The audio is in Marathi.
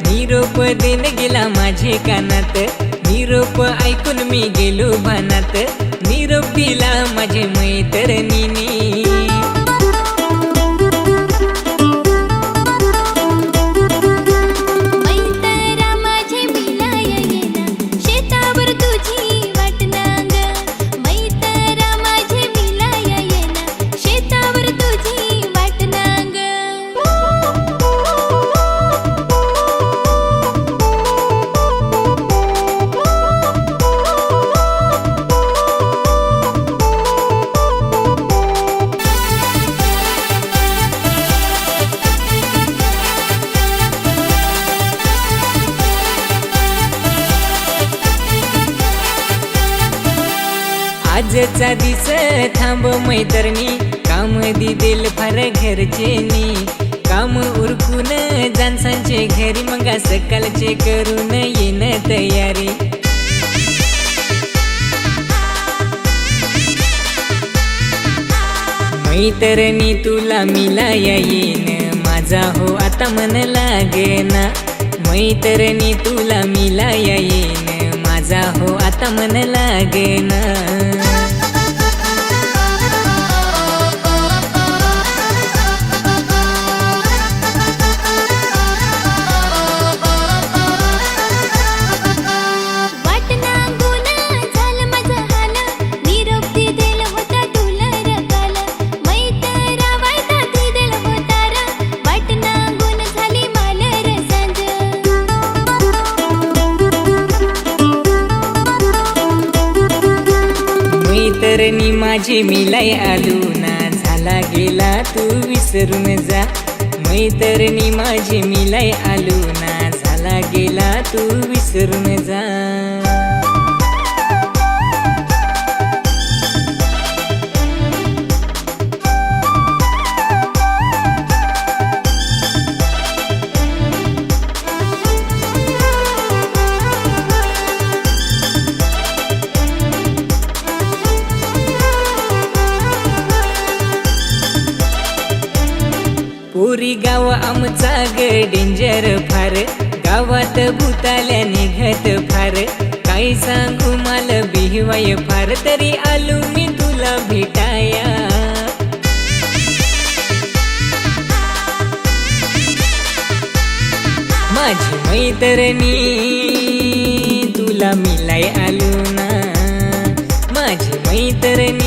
निरोप देन गेला माझे कानात, निरोप ऐकून मी गेलो भानात, निरोप दिला माझे मैत्रिणीने। आजचा दिस थांब मैत्रिणी, काम दिदेल फार घरचेनी, काम उरकून जानसांचे घरी, मग सकाळचे करून येन तयारी। मैत्रिणी तुला मिलाया येईन, माझा हो आता मन लागेना, मैत्रिणी तुला मिलाया येईन, माझा हो आता मन लागेना। मैत्रिणी माझी मिलाई आलू ना, झाला गेला तू विसरून जा, मैत्रिणी माझी मिलाई आलू ना, झाला गेला तू विसरून जा। पुरी गाव आमचा ग डेंजर फार, गावात भूताल्या निघत फार, काय सांगू मला बिहवाय फार, तरी आलो मी तुला भेटाया। माझी मैत्रिणी तुला मिलाई आलो ना, माझी मैत्रिणी